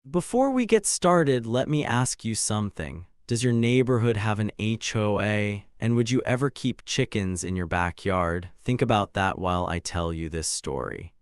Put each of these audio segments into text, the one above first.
Before we get started, let me ask you something. Does your neighborhood have an HOA? And would you ever keep chickens in your backyard? Think about that while I tell you this story.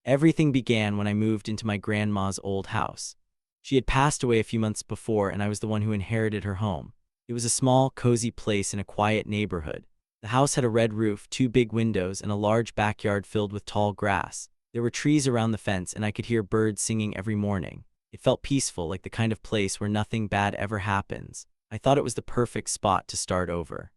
Everything began when I moved into my grandma's old house. She had passed away a few months before, and I was the one who inherited her home. It was a small, cozy place in a quiet neighborhood. The house had a red roof, two big windows, and a large backyard filled with tall grass. There were trees around the fence, and I could hear birds singing every morning. It felt peaceful, like the kind of place where nothing bad ever happens. I thought it was the perfect spot to start over.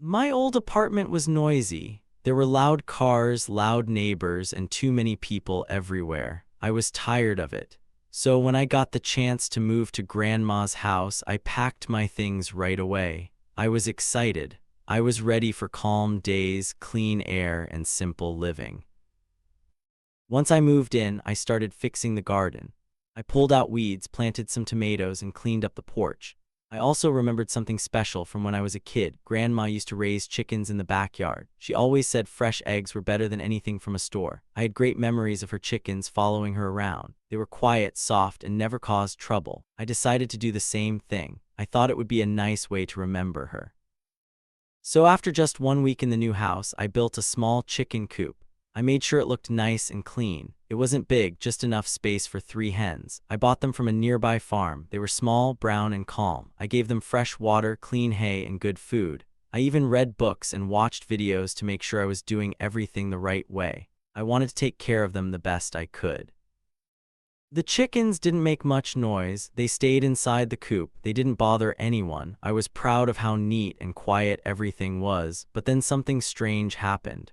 My old apartment was noisy. There were loud cars, loud neighbors, and too many people everywhere. I was tired of it. So when I got the chance to move to Grandma's house, I packed my things right away. I was excited. I was ready for calm days, clean air, and simple living. Once I moved in, I started fixing the garden. I pulled out weeds, planted some tomatoes, and cleaned up the porch. I also remembered something special from when I was a kid. Grandma used to raise chickens in the backyard. She always said fresh eggs were better than anything from a store. I had great memories of her chickens following her around. They were quiet, soft, and never caused trouble. I decided to do the same thing. I thought it would be a nice way to remember her. So after just 1 week in the new house, I built a small chicken coop. I made sure it looked nice and clean. It wasn't big, just enough space for 3 hens. I bought them from a nearby farm. They were small, brown, and calm. I gave them fresh water, clean hay, and good food. I even read books and watched videos to make sure I was doing everything the right way. I wanted to take care of them the best I could. The chickens didn't make much noise. They stayed inside the coop. They didn't bother anyone. I was proud of how neat and quiet everything was, but then something strange happened.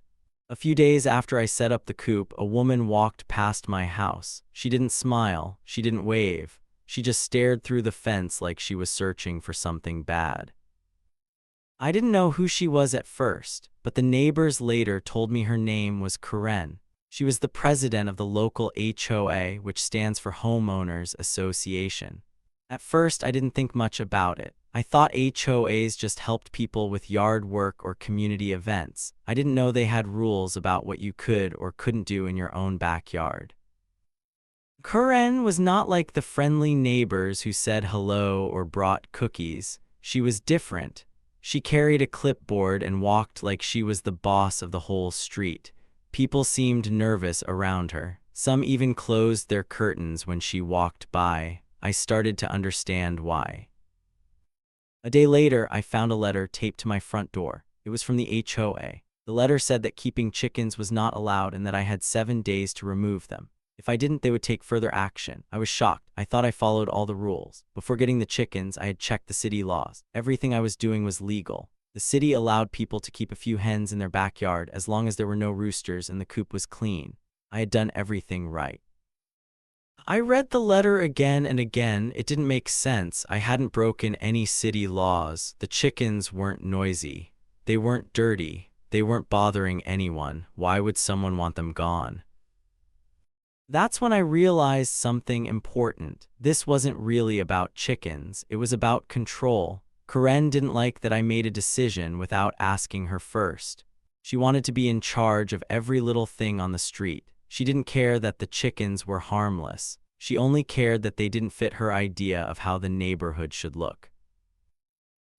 A few days after I set up the coop, a woman walked past my house. She didn't smile. She didn't wave. She just stared through the fence like she was searching for something bad. I didn't know who she was at first, but the neighbors later told me her name was Karen. She was the president of the local HOA, which stands for Homeowners Association. At first, I didn't think much about it. I thought HOAs just helped people with yard work or community events. I didn't know they had rules about what you could or couldn't do in your own backyard. Karen was not like the friendly neighbors who said hello or brought cookies. She was different. She carried a clipboard and walked like she was the boss of the whole street. People seemed nervous around her. Some even closed their curtains when she walked by. I started to understand why. A day later, I found a letter taped to my front door. It was from the HOA. The letter said that keeping chickens was not allowed and that I had 7 days to remove them. If I didn't, they would take further action. I was shocked. I thought I followed all the rules. Before getting the chickens, I had checked the city laws. Everything I was doing was legal. The city allowed people to keep a few hens in their backyard as long as there were no roosters and the coop was clean. I had done everything right. I read the letter again and again. It didn't make sense. I hadn't broken any city laws. The chickens weren't noisy. They weren't dirty. They weren't bothering anyone. Why would someone want them gone? That's when I realized something important. This wasn't really about chickens. It was about control. Karen didn't like that I made a decision without asking her first. She wanted to be in charge of every little thing on the street. She didn't care that the chickens were harmless. She only cared that they didn't fit her idea of how the neighborhood should look.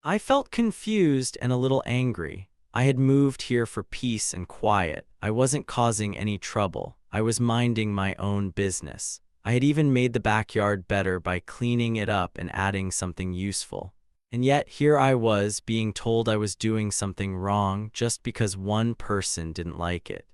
I felt confused and a little angry. I had moved here for peace and quiet. I wasn't causing any trouble. I was minding my own business. I had even made the backyard better by cleaning it up and adding something useful. And yet here I was being told I was doing something wrong just because one person didn't like it.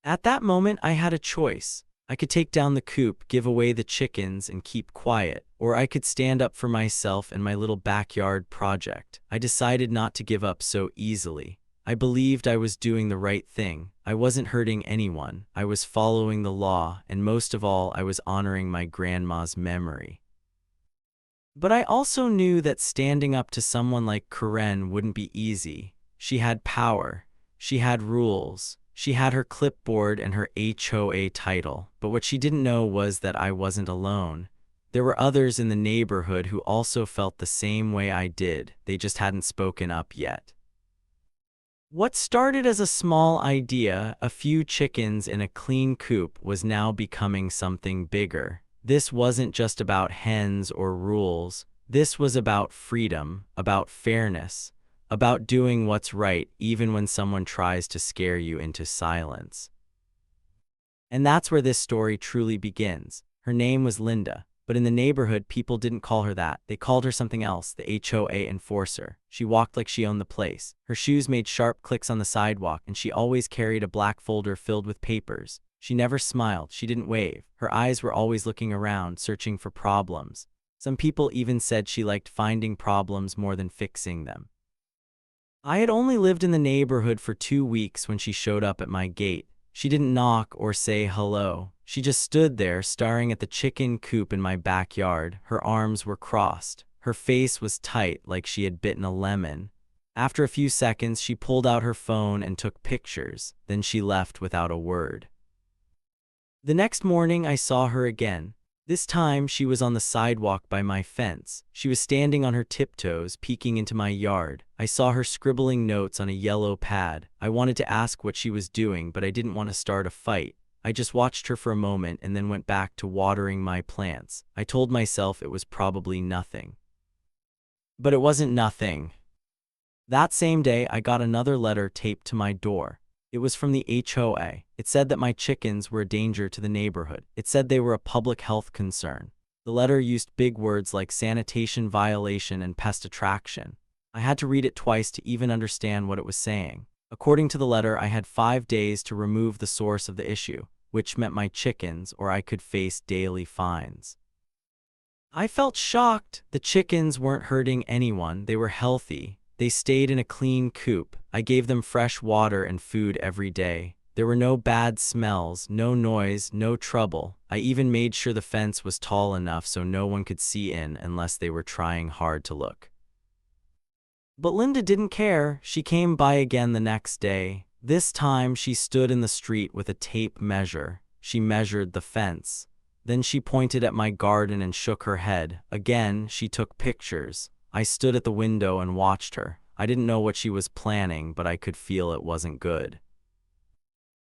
At that moment, I had a choice. I could take down the coop, give away the chickens, and keep quiet, or I could stand up for myself and my little backyard project. I decided not to give up so easily. I believed I was doing the right thing. I wasn't hurting anyone. I was following the law, and most of all, I was honoring my grandma's memory. But I also knew that standing up to someone like Karen wouldn't be easy. She had power. She had rules. She had her clipboard and her HOA title, but what she didn't know was that I wasn't alone. There were others in the neighborhood who also felt the same way I did. They just hadn't spoken up yet. What started as a small idea, a few chickens in a clean coop, was now becoming something bigger. This wasn't just about hens or rules. This was about freedom, about fairness, about doing what's right even when someone tries to scare you into silence. And that's where this story truly begins. Her name was Linda, but in the neighborhood, people didn't call her that. They called her something else, the HOA enforcer. She walked like she owned the place. Her shoes made sharp clicks on the sidewalk, and she always carried a black folder filled with papers. She never smiled. She didn't wave. Her eyes were always looking around, searching for problems. Some people even said she liked finding problems more than fixing them. I had only lived in the neighborhood for 2 weeks when she showed up at my gate. She didn't knock or say hello. She just stood there staring at the chicken coop in my backyard. Her arms were crossed. Her face was tight like she had bitten a lemon. After a few seconds, she pulled out her phone and took pictures. Then she left without a word. The next morning, I saw her again. This time, she was on the sidewalk by my fence. She was standing on her tiptoes, peeking into my yard. I saw her scribbling notes on a yellow pad. I wanted to ask what she was doing, but I didn't want to start a fight. I just watched her for a moment and then went back to watering my plants. I told myself it was probably nothing. But it wasn't nothing. That same day, I got another letter taped to my door. It was from the HOA. It said that my chickens were a danger to the neighborhood. It said they were a public health concern. The letter used big words like sanitation violation and pest attraction. I had to read it twice to even understand what it was saying. According to the letter, I had 5 days to remove the source of the issue, which meant my chickens, or I could face daily fines. I felt shocked. The chickens weren't hurting anyone. They were healthy. They stayed in a clean coop. I gave them fresh water and food every day. There were no bad smells, no noise, no trouble. I even made sure the fence was tall enough so no one could see in unless they were trying hard to look. But Linda didn't care. She came by again the next day. This time she stood in the street with a tape measure. She measured the fence. Then she pointed at my garden and shook her head. Again, she took pictures. I stood at the window and watched her. I didn't know what she was planning, but I could feel it wasn't good.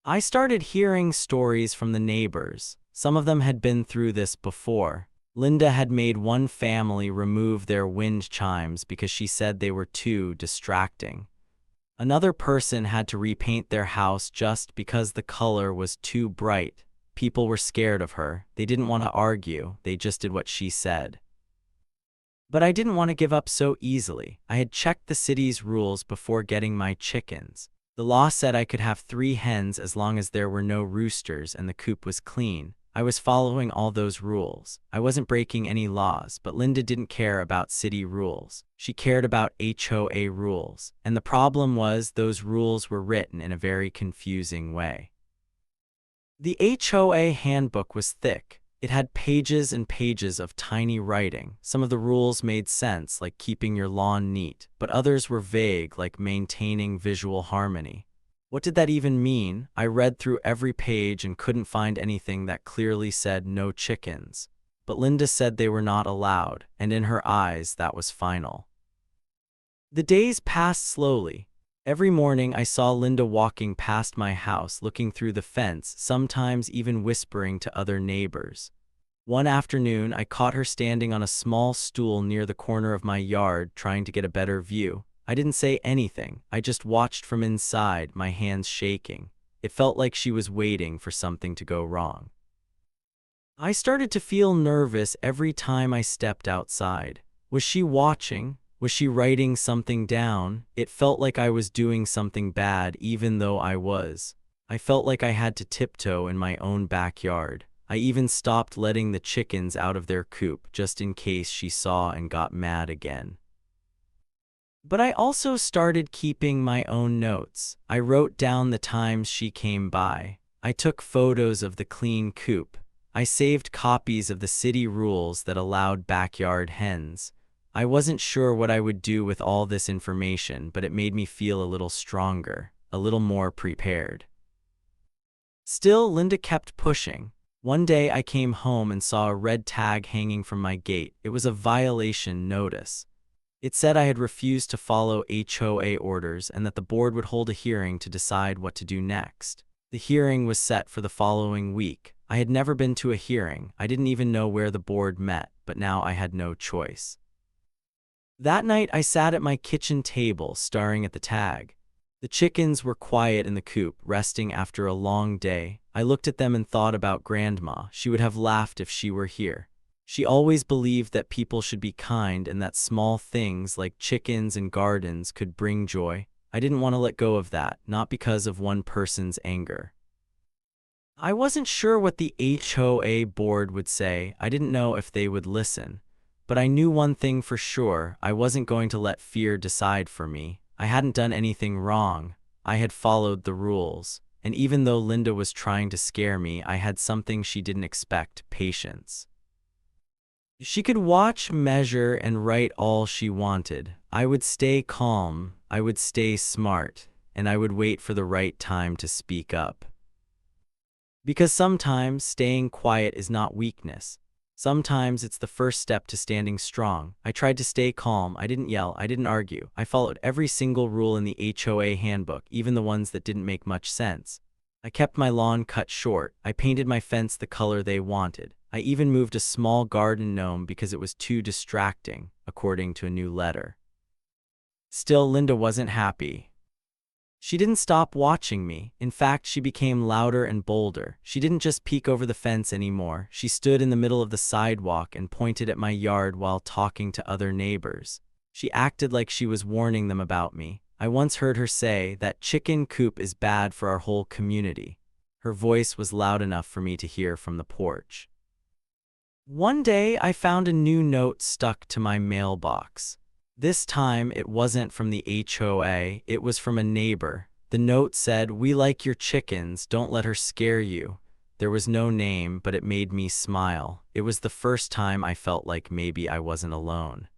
I started hearing stories from the neighbors. Some of them had been through this before. Linda had made one family remove their wind chimes because she said they were too distracting. Another person had to repaint their house just because the color was too bright. People were scared of her. They didn't want to argue. They just did what she said. But I didn't want to give up so easily. I had checked the city's rules before getting my chickens. The law said I could have 3 hens as long as there were no roosters and the coop was clean. I was following all those rules. I wasn't breaking any laws, but Linda didn't care about city rules. She cared about HOA rules. And the problem was those rules were written in a very confusing way. The HOA handbook was thick. It had pages and pages of tiny writing. Some of the rules made sense, like keeping your lawn neat, but others were vague, like maintaining visual harmony. What did that even mean? I read through every page and couldn't find anything that clearly said no chickens. But Linda said they were not allowed, and in her eyes, that was final. The days passed slowly. Every morning I saw Linda walking past my house, looking through the fence, sometimes even whispering to other neighbors. One afternoon, I caught her standing on a small stool near the corner of my yard, trying to get a better view. I didn't say anything. I just watched from inside, my hands shaking. It felt like she was waiting for something to go wrong. I started to feel nervous every time I stepped outside. Was she watching? Was she writing something down? It felt like I was doing something bad even though I was. I felt like I had to tiptoe in my own backyard. I even stopped letting the chickens out of their coop just in case she saw and got mad again. But I also started keeping my own notes. I wrote down the times she came by. I took photos of the clean coop. I saved copies of the city rules that allowed backyard hens. I wasn't sure what I would do with all this information, but it made me feel a little stronger, a little more prepared. Still, Linda kept pushing. One day I came home and saw a red tag hanging from my gate. It was a violation notice. It said I had refused to follow HOA orders and that the board would hold a hearing to decide what to do next. The hearing was set for the following week. I had never been to a hearing. I didn't even know where the board met, but now I had no choice. That night, I sat at my kitchen table, staring at the tag. The chickens were quiet in the coop, resting after a long day. I looked at them and thought about Grandma. She would have laughed if she were here. She always believed that people should be kind and that small things like chickens and gardens could bring joy. I didn't want to let go of that, not because of one person's anger. I wasn't sure what the HOA board would say. I didn't know if they would listen. But I knew one thing for sure. I wasn't going to let fear decide for me. I hadn't done anything wrong. I had followed the rules. And even though Linda was trying to scare me, I had something she didn't expect: patience. She could watch, measure, and write all she wanted. I would stay calm, I would stay smart, and I would wait for the right time to speak up. Because sometimes staying quiet is not weakness. Sometimes it's the first step to standing strong. I tried to stay calm. I didn't yell. I didn't argue. I followed every single rule in the HOA handbook, even the ones that didn't make much sense. I kept my lawn cut short. I painted my fence the color they wanted. I even moved a small garden gnome because it was too distracting, according to a new letter. Still, Linda wasn't happy. She didn't stop watching me. In fact, she became louder and bolder. She didn't just peek over the fence anymore. She stood in the middle of the sidewalk and pointed at my yard while talking to other neighbors. She acted like she was warning them about me. I once heard her say that chicken coop is bad for our whole community. Her voice was loud enough for me to hear from the porch. One day, I found a new note stuck to my mailbox. This time, it wasn't from the HOA, it was from a neighbor. The note said, "We like your chickens, don't let her scare you." There was no name, but it made me smile. It was the first time I felt like maybe I wasn't alone.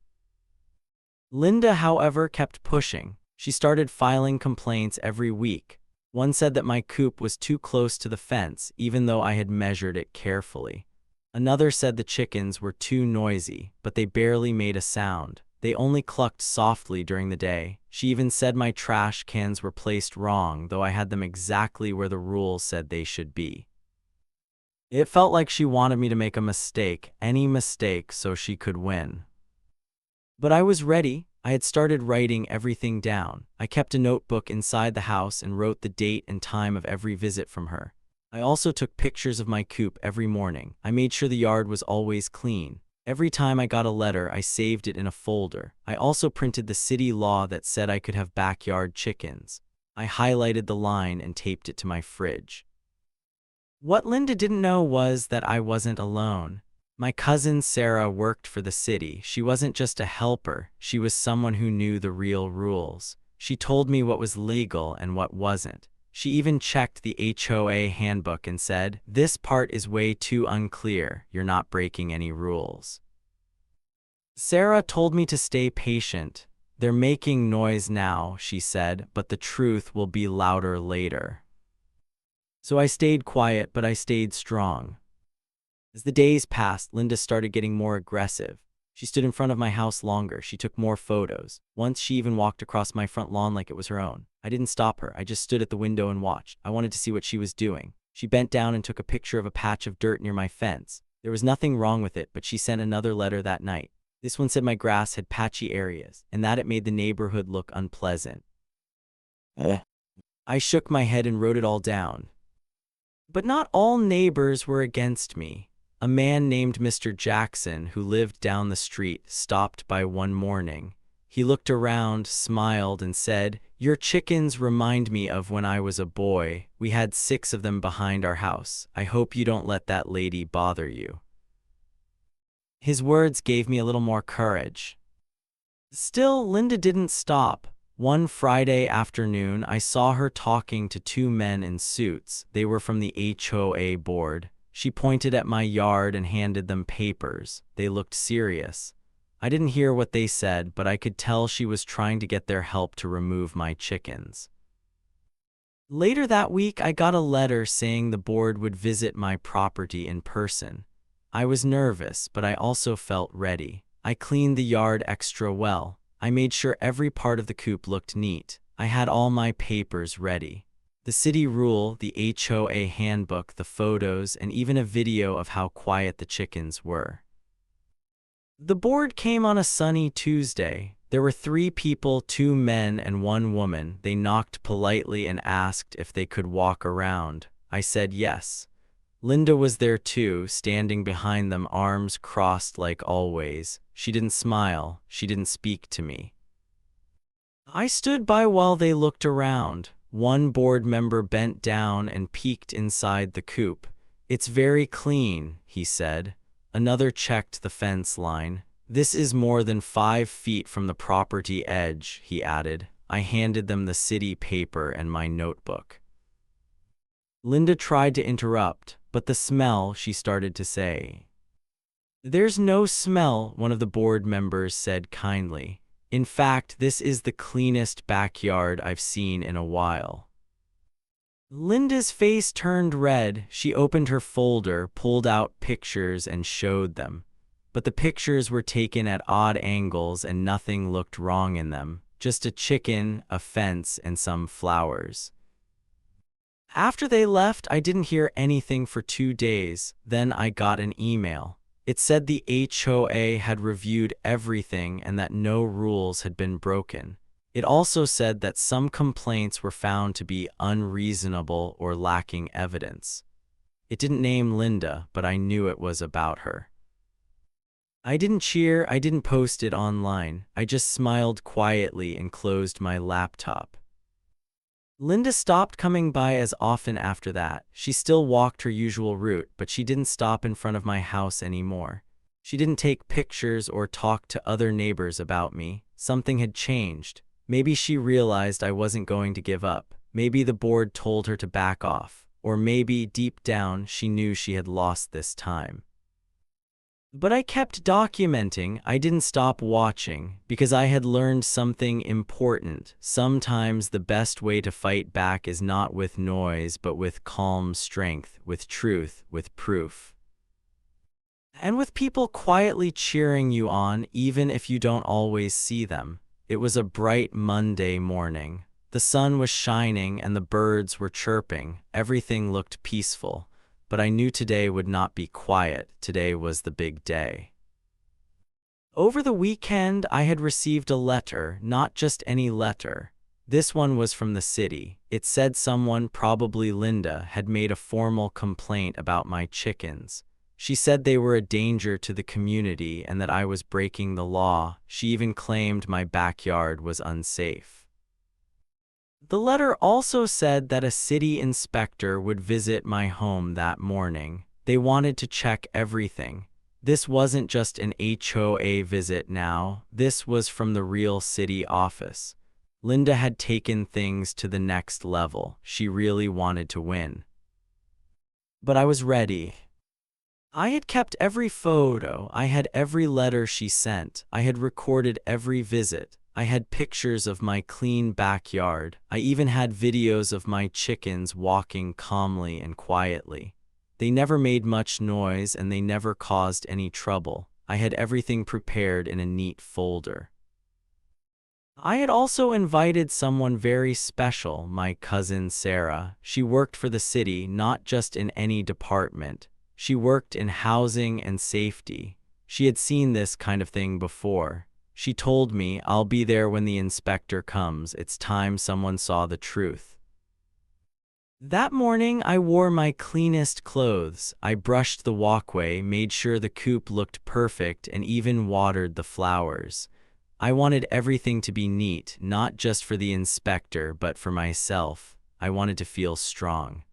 Linda, however, kept pushing. She started filing complaints every week. One said that my coop was too close to the fence, even though I had measured it carefully. Another said the chickens were too noisy, but they barely made a sound. They only clucked softly during the day. She even said my trash cans were placed wrong, though I had them exactly where the rules said they should be. It felt like she wanted me to make a mistake, any mistake, so she could win. But I was ready. I had started writing everything down. I kept a notebook inside the house and wrote the date and time of every visit from her. I also took pictures of my coop every morning. I made sure the yard was always clean. Every time I got a letter, I saved it in a folder. I also printed the city law that said I could have backyard chickens. I highlighted the line and taped it to my fridge. What Linda didn't know was that I wasn't alone. My cousin Sarah worked for the city. She wasn't just a helper, she was someone who knew the real rules. She told me what was legal and what wasn't. She even checked the HOA handbook and said, "This part is way too unclear. You're not breaking any rules." Sarah told me to stay patient. "They're making noise now," she said, "but the truth will be louder later." So I stayed quiet, but I stayed strong. As the days passed, Linda started getting more aggressive. She stood in front of my house longer. She took more photos. Once she even walked across my front lawn like it was her own. I didn't stop her. I just stood at the window and watched. I wanted to see what she was doing. She bent down and took a picture of a patch of dirt near my fence. There was nothing wrong with it, but she sent another letter that night. This one said my grass had patchy areas, and that it made the neighborhood look unpleasant. I shook my head and wrote it all down. But not all neighbors were against me. A man named Mr. Jackson, who lived down the street, stopped by one morning. He looked around, smiled, and said, "Your chickens remind me of when I was a boy. We had 6 of them behind our house. I hope you don't let that lady bother you." His words gave me a little more courage. Still, Linda didn't stop. One Friday afternoon, I saw her talking to 2 men in suits. They were from the HOA board. She pointed at my yard and handed them papers. They looked serious. I didn't hear what they said, but I could tell she was trying to get their help to remove my chickens. Later that week, I got a letter saying the board would visit my property in person. I was nervous, but I also felt ready. I cleaned the yard extra well. I made sure every part of the coop looked neat. I had all my papers ready. The city rule, the HOA handbook, the photos, and even a video of how quiet the chickens were. The board came on a sunny Tuesday. There were 3 people, 2 men and 1 woman. They knocked politely and asked if they could walk around. I said yes. Linda was there too, standing behind them, arms crossed like always. She didn't smile. She didn't speak to me. I stood by while they looked around. One board member bent down and peeked inside the coop. "It's very clean," he said. Another checked the fence line. "This is more than 5 feet from the property edge," he added. I handed them the city paper and my notebook. Linda tried to interrupt, but the smell, she started to say. "There's no smell," one of the board members said kindly. "In fact, this is the cleanest backyard I've seen in a while." Linda's face turned red. She opened her folder, pulled out pictures, and showed them. But the pictures were taken at odd angles and nothing looked wrong in them. Just a chicken, a fence, and some flowers. After they left, I didn't hear anything for 2 days. Then I got an email. It said the HOA had reviewed everything and that no rules had been broken. It also said that some complaints were found to be unreasonable or lacking evidence. It didn't name Linda, but I knew it was about her. I didn't cheer, I didn't post it online. I just smiled quietly and closed my laptop. Linda stopped coming by as often after that. She still walked her usual route, but she didn't stop in front of my house anymore. She didn't take pictures or talk to other neighbors about me. Something had changed. Maybe she realized I wasn't going to give up. Maybe the board told her to back off. Or maybe, deep down, she knew she had lost this time. But I kept documenting. I didn't stop watching, because I had learned something important. Sometimes the best way to fight back is not with noise, but with calm strength, with truth, with proof. And with people quietly cheering you on, even if you don't always see them. It was a bright Monday morning. The sun was shining and the birds were chirping. Everything looked peaceful. But I knew today would not be quiet. Today was the big day. Over the weekend, I had received a letter, not just any letter. This one was from the city. It said someone, probably Linda, had made a formal complaint about my chickens. She said they were a danger to the community and that I was breaking the law. She even claimed my backyard was unsafe. The letter also said that a city inspector would visit my home that morning. They wanted to check everything. This wasn't just an HOA visit now. This was from the real city office. Linda had taken things to the next level. She really wanted to win. But I was ready. I had kept every photo. I had every letter she sent. I had recorded every visit. I had pictures of my clean backyard. I even had videos of my chickens walking calmly and quietly. They never made much noise and they never caused any trouble. I had everything prepared in a neat folder. I had also invited someone very special, my cousin Sarah. She worked for the city, not just in any department. She worked in housing and safety. She had seen this kind of thing before. She told me, "I'll be there when the inspector comes. It's time someone saw the truth." That morning, I wore my cleanest clothes. I brushed the walkway, made sure the coop looked perfect, and even watered the flowers. I wanted everything to be neat, not just for the inspector, but for myself. I wanted to feel strong.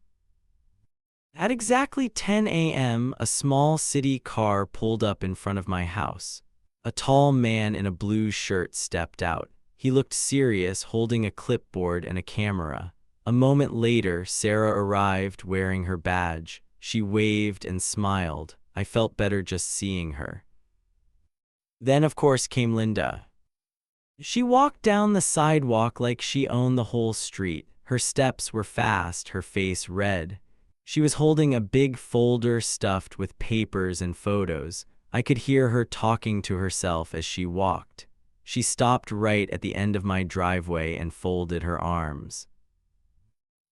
At exactly 10 a.m., a small city car pulled up in front of my house. A tall man in a blue shirt stepped out. He looked serious, holding a clipboard and a camera. A moment later, Sarah arrived wearing her badge. She waved and smiled. I felt better just seeing her. Then, of course, came Linda. She walked down the sidewalk like she owned the whole street. Her steps were fast, her face red. She was holding a big folder stuffed with papers and photos. I could hear her talking to herself as she walked. She stopped right at the end of my driveway and folded her arms.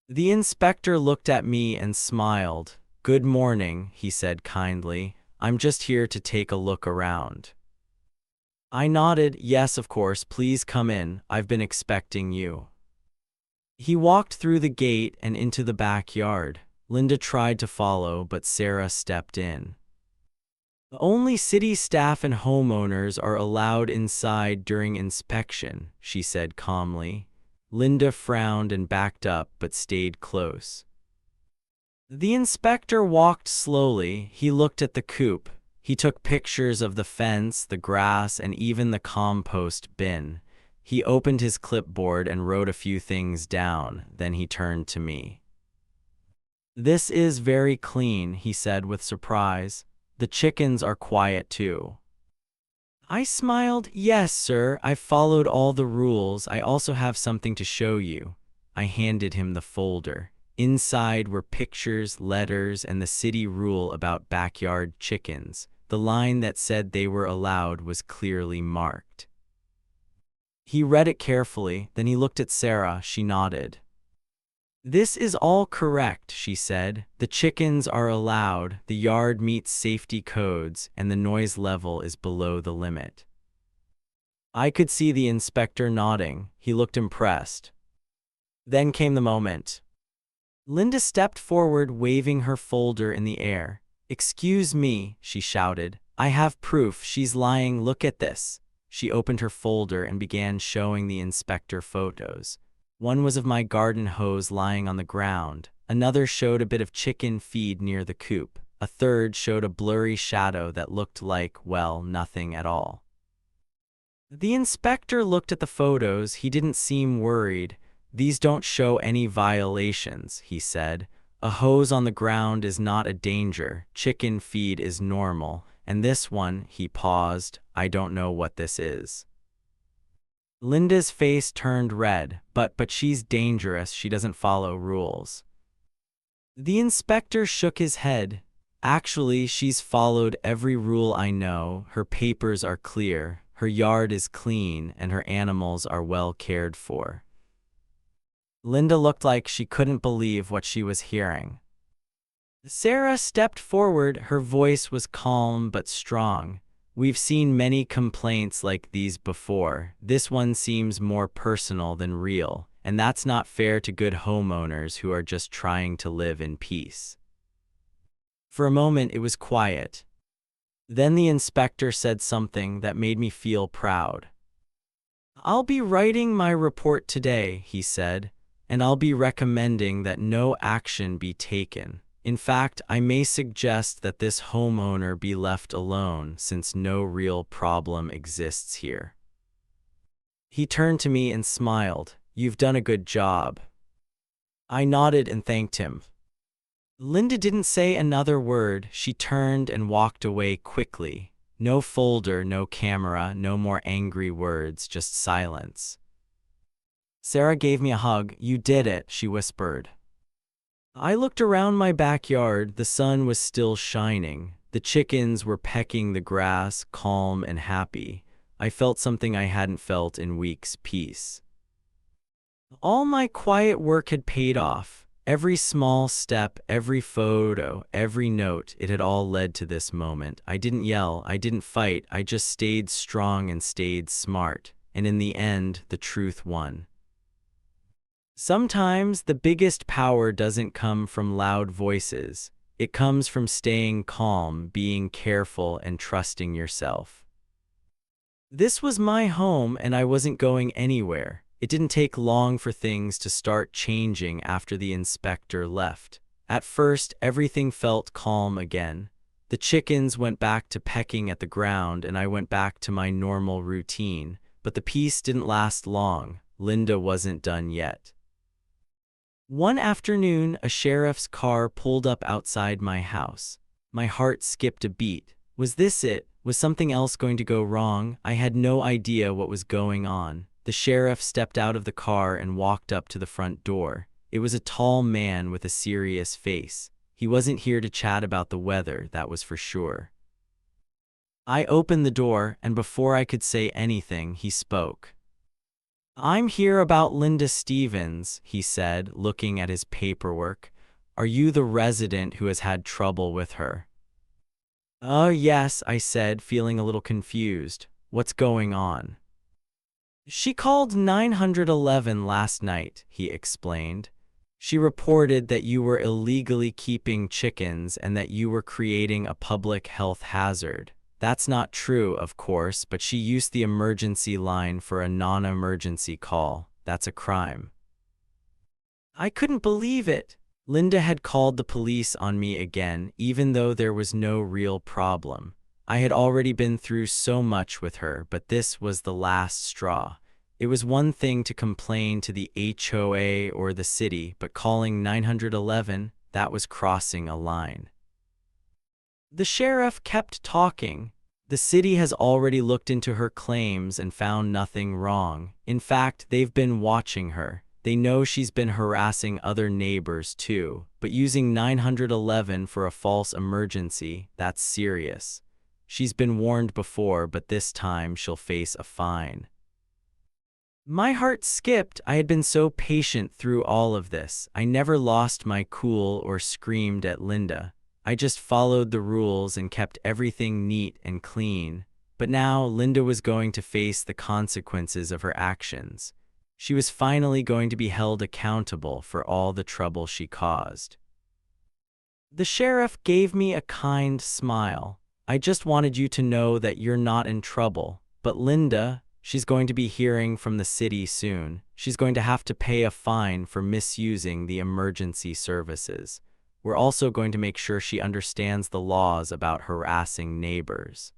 The inspector looked at me and smiled. "Good morning," he said kindly. "I'm just here to take a look around." I nodded. "Yes, of course, please come in. I've been expecting you." He walked through the gate and into the backyard. Linda tried to follow, but Sarah stepped in. "Only city staff and homeowners are allowed inside during inspection," she said calmly. Linda frowned and backed up, but stayed close. The inspector walked slowly. He looked at the coop. He took pictures of the fence, the grass, and even the compost bin. He opened his clipboard and wrote a few things down. Then he turned to me. "This is very clean," he said with surprise. "The chickens are quiet too." I smiled. "Yes, sir, I've followed all the rules. I also have something to show you." I handed him the folder. Inside were pictures, letters, and the city rule about backyard chickens. The line that said they were allowed was clearly marked. He read it carefully, then he looked at Sarah. She nodded. "This is all correct," she said. "The chickens are allowed, the yard meets safety codes, and the noise level is below the limit." I could see the inspector nodding. He looked impressed. Then came the moment. Linda stepped forward, waving her folder in the air. "Excuse me," she shouted. "I have proof. She's lying. Look at this." She opened her folder and began showing the inspector photos. One was of my garden hose lying on the ground. Another showed a bit of chicken feed near the coop. A third showed a blurry shadow that looked like, well, nothing at all. The inspector looked at the photos. He didn't seem worried. "These don't show any violations," he said. "A hose on the ground is not a danger. Chicken feed is normal. And this one," he paused, "I don't know what this is." Linda's face turned red. But she's dangerous. She doesn't follow rules." The inspector shook his head. "Actually, she's followed every rule I know. Her papers are clear, her yard is clean, and her animals are well cared for." Linda looked like she couldn't believe what she was hearing. Sarah stepped forward. Her voice was calm but strong. "We've seen many complaints like these before. This one seems more personal than real, and that's not fair to good homeowners who are just trying to live in peace." For a moment it was quiet. Then the inspector said something that made me feel proud. "I'll be writing my report today," he said, "and I'll be recommending that no action be taken. In fact, I may suggest that this homeowner be left alone since no real problem exists here." He turned to me and smiled. "You've done a good job." I nodded and thanked him. Linda didn't say another word. She turned and walked away quickly. No folder, no camera, no more angry words, just silence. Sarah gave me a hug. "You did it," she whispered. I looked around my backyard. The sun was still shining. The chickens were pecking the grass, calm and happy. I felt something I hadn't felt in weeks: peace. All my quiet work had paid off. Every small step, every photo, every note, it had all led to this moment. I didn't yell, I didn't fight, I just stayed strong and stayed smart. And in the end, the truth won. Sometimes the biggest power doesn't come from loud voices. It comes from staying calm, being careful, and trusting yourself. This was my home, and I wasn't going anywhere. It didn't take long for things to start changing after the inspector left. At first, everything felt calm again. The chickens went back to pecking at the ground, and I went back to my normal routine. But the peace didn't last long. Linda wasn't done yet. One afternoon, a sheriff's car pulled up outside my house. My heart skipped a beat. Was this it? Was something else going to go wrong? I had no idea what was going on. The sheriff stepped out of the car and walked up to the front door. It was a tall man with a serious face. He wasn't here to chat about the weather, that was for sure. I opened the door, and before I could say anything, he spoke. "I'm here about Linda Stevens," he said, looking at his paperwork. "Are you the resident who has had trouble with her?" "Oh, yes," I said, feeling a little confused. "What's going on?" "She called 911 last night," he explained. "She reported that you were illegally keeping chickens and that you were creating a public health hazard. That's not true, of course, but she used the emergency line for a non-emergency call. That's a crime." I couldn't believe it. Linda had called the police on me again, even though there was no real problem. I had already been through so much with her, but this was the last straw. It was one thing to complain to the HOA or the city, but calling 911, that was crossing a line. The sheriff kept talking. "The city has already looked into her claims and found nothing wrong. In fact, they've been watching her. They know she's been harassing other neighbors too, but using 911 for a false emergency, that's serious. She's been warned before, but this time she'll face a fine." My heart skipped. I had been so patient through all of this. I never lost my cool or screamed at Linda. I just followed the rules and kept everything neat and clean. But now Linda was going to face the consequences of her actions. She was finally going to be held accountable for all the trouble she caused. The sheriff gave me a kind smile. "I just wanted you to know that you're not in trouble. But Linda, she's going to be hearing from the city soon. She's going to have to pay a fine for misusing the emergency services. We're also going to make sure she understands the laws about harassing neighbors."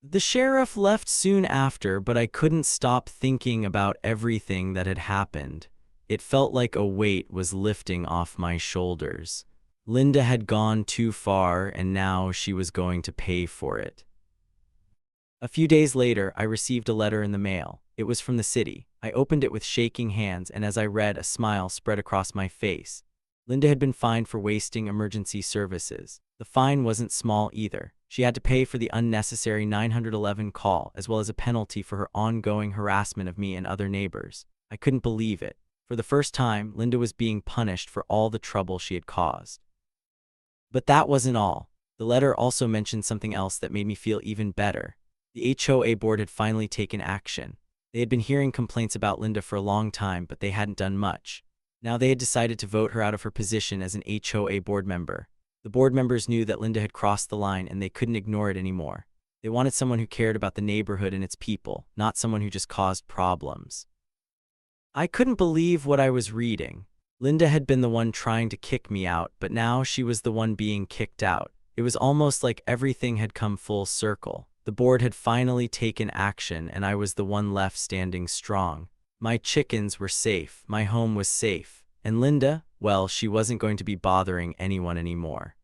The sheriff left soon after, but I couldn't stop thinking about everything that had happened. It felt like a weight was lifting off my shoulders. Linda had gone too far, and now she was going to pay for it. A few days later, I received a letter in the mail. It was from the city. I opened it with shaking hands, and as I read, a smile spread across my face. Linda had been fined for wasting emergency services. The fine wasn't small either. She had to pay for the unnecessary 911 call, as well as a penalty for her ongoing harassment of me and other neighbors. I couldn't believe it. For the first time, Linda was being punished for all the trouble she had caused. But that wasn't all. The letter also mentioned something else that made me feel even better. The HOA board had finally taken action. They had been hearing complaints about Linda for a long time, but they hadn't done much. Now they had decided to vote her out of her position as an HOA board member. The board members knew that Linda had crossed the line, and they couldn't ignore it anymore. They wanted someone who cared about the neighborhood and its people, not someone who just caused problems. I couldn't believe what I was reading. Linda had been the one trying to kick me out, but now she was the one being kicked out. It was almost like everything had come full circle. The board had finally taken action, and I was the one left standing strong. My chickens were safe, my home was safe, and Linda, well, she wasn't going to be bothering anyone anymore.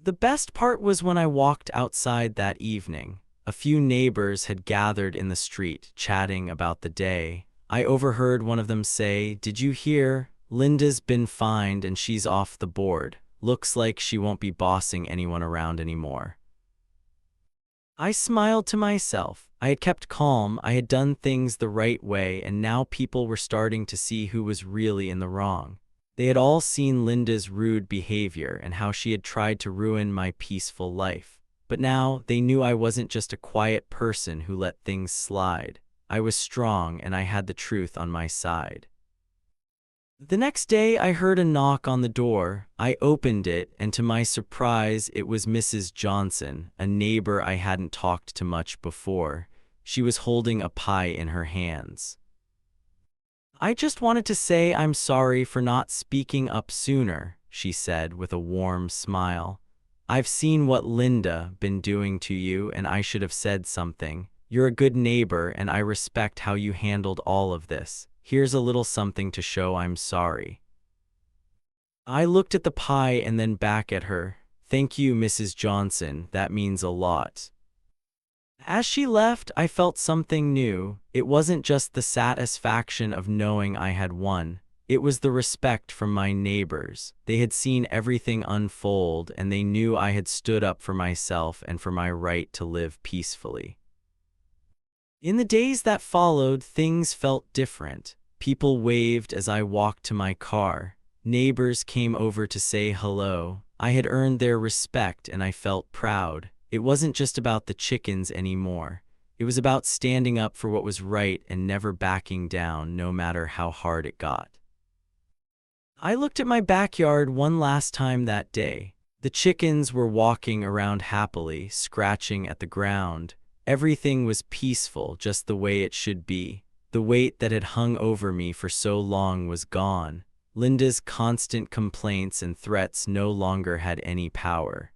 The best part was when I walked outside that evening. A few neighbors had gathered in the street, chatting about the day. I overheard one of them say, "Did you hear? Linda's been fined and she's off the board. Looks like she won't be bossing anyone around anymore." I smiled to myself. I had kept calm, I had done things the right way, and now people were starting to see who was really in the wrong. They had all seen Linda's rude behavior and how she had tried to ruin my peaceful life. But now they knew I wasn't just a quiet person who let things slide. I was strong, and I had the truth on my side. The next day, I heard a knock on the door. I opened it, and to my surprise, it was Mrs. Johnson, a neighbor I hadn't talked to much before. She was holding a pie in her hands. "I just wanted to say I'm sorry for not speaking up sooner," she said with a warm smile. "I've seen what Linda been doing to you, and I should have said something. You're a good neighbor, and I respect how you handled all of this. Here's a little something to show I'm sorry." I looked at the pie and then back at her. "Thank you, Mrs. Johnson. That means a lot." As she left, I felt something new. It wasn't just the satisfaction of knowing I had won. It was the respect from my neighbors. They had seen everything unfold, and they knew I had stood up for myself and for my right to live peacefully. In the days that followed, things felt different. People waved as I walked to my car. Neighbors came over to say hello. I had earned their respect, and I felt proud. It wasn't just about the chickens anymore. It was about standing up for what was right and never backing down, no matter how hard it got. I looked at my backyard one last time that day. The chickens were walking around happily, scratching at the ground. Everything was peaceful, just the way it should be. The weight that had hung over me for so long was gone. Linda's constant complaints and threats no longer had any power.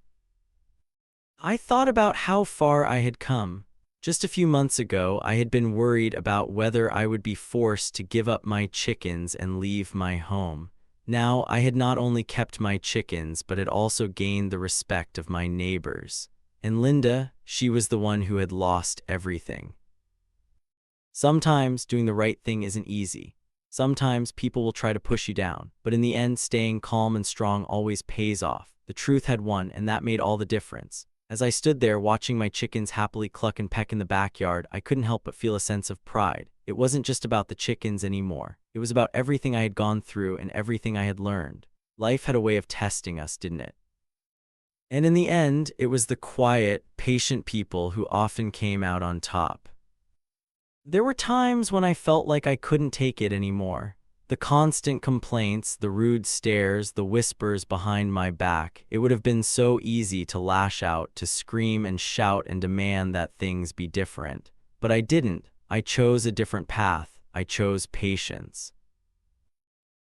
I thought about how far I had come. Just a few months ago, I had been worried about whether I would be forced to give up my chickens and leave my home. Now, I had not only kept my chickens, but had also gained the respect of my neighbors. And Linda, she was the one who had lost everything. Sometimes doing the right thing isn't easy. Sometimes people will try to push you down, but in the end, staying calm and strong always pays off. The truth had won, and that made all the difference. As I stood there watching my chickens happily cluck and peck in the backyard, I couldn't help but feel a sense of pride. It wasn't just about the chickens anymore. It was about everything I had gone through and everything I had learned. Life had a way of testing us, didn't it? And in the end, it was the quiet, patient people who often came out on top. There were times when I felt like I couldn't take it anymore. The constant complaints, the rude stares, the whispers behind my back. It would have been so easy to lash out, to scream and shout and demand that things be different. But I didn't. I chose a different path. I chose patience.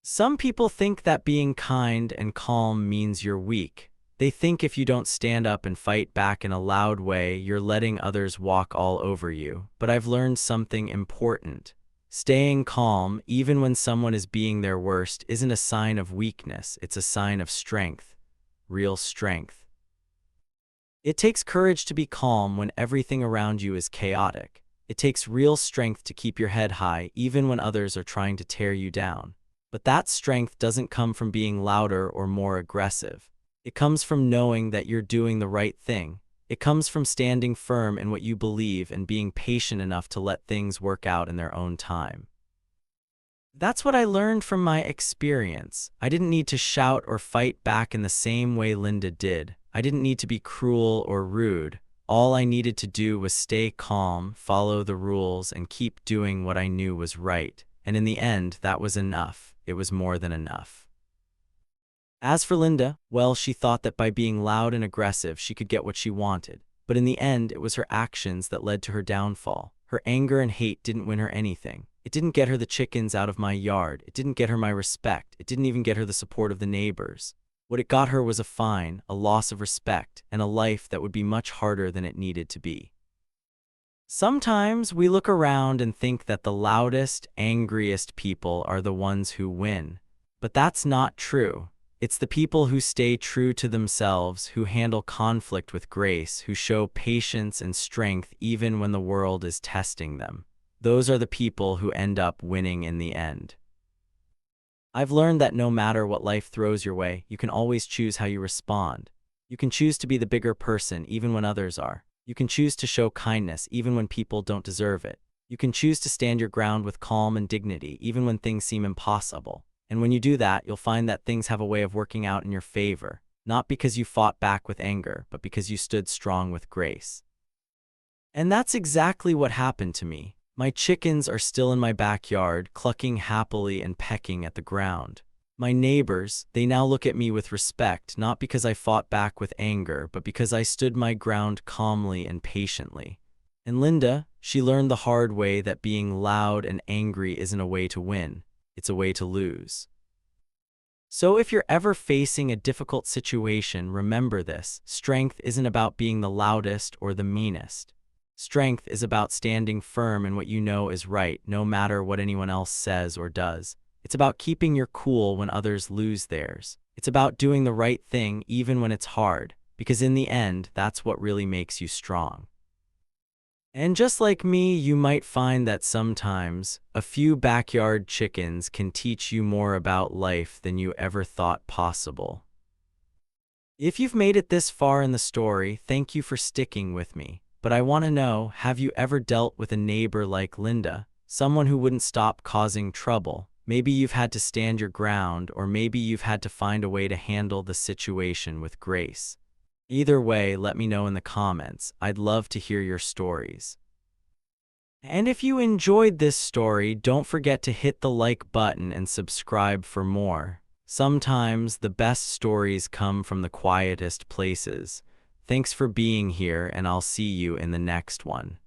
Some people think that being kind and calm means you're weak. They think if you don't stand up and fight back in a loud way, you're letting others walk all over you. But I've learned something important. Staying calm, even when someone is being their worst, isn't a sign of weakness. It's a sign of strength. Real strength. It takes courage to be calm when everything around you is chaotic. It takes real strength to keep your head high, even when others are trying to tear you down. But that strength doesn't come from being louder or more aggressive. It comes from knowing that you're doing the right thing. It comes from standing firm in what you believe and being patient enough to let things work out in their own time. That's what I learned from my experience. I didn't need to shout or fight back in the same way Linda did. I didn't need to be cruel or rude. All I needed to do was stay calm, follow the rules, and keep doing what I knew was right. And in the end, that was enough. It was more than enough. As for Linda, well, she thought that by being loud and aggressive, she could get what she wanted. But in the end, it was her actions that led to her downfall. Her anger and hate didn't win her anything. It didn't get her the chickens out of my yard. It didn't get her my respect. It didn't even get her the support of the neighbors. What it got her was a fine, a loss of respect, and a life that would be much harder than it needed to be. Sometimes we look around and think that the loudest, angriest people are the ones who win. But that's not true. It's the people who stay true to themselves, who handle conflict with grace, who show patience and strength even when the world is testing them. Those are the people who end up winning in the end. I've learned that no matter what life throws your way, you can always choose how you respond. You can choose to be the bigger person even when others are. You can choose to show kindness even when people don't deserve it. You can choose to stand your ground with calm and dignity even when things seem impossible. And when you do that, you'll find that things have a way of working out in your favor, not because you fought back with anger, but because you stood strong with grace. And that's exactly what happened to me. My chickens are still in my backyard, clucking happily and pecking at the ground. My neighbors, they now look at me with respect, not because I fought back with anger, but because I stood my ground calmly and patiently. And Linda, she learned the hard way that being loud and angry isn't a way to win. It's a way to lose. So if you're ever facing a difficult situation, remember this. Strength isn't about being the loudest or the meanest. Strength is about standing firm in what you know is right, no matter what anyone else says or does. It's about keeping your cool when others lose theirs. It's about doing the right thing even when it's hard, because in the end, that's what really makes you strong. And just like me, you might find that sometimes a few backyard chickens can teach you more about life than you ever thought possible. If you've made it this far in the story, thank you for sticking with me. But I want to know, have you ever dealt with a neighbor like Linda? Someone who wouldn't stop causing trouble? Maybe you've had to stand your ground, or maybe you've had to find a way to handle the situation with grace. Either way, let me know in the comments. I'd love to hear your stories. And if you enjoyed this story, don't forget to hit the like button and subscribe for more. Sometimes the best stories come from the quietest places. Thanks for being here, and I'll see you in the next one.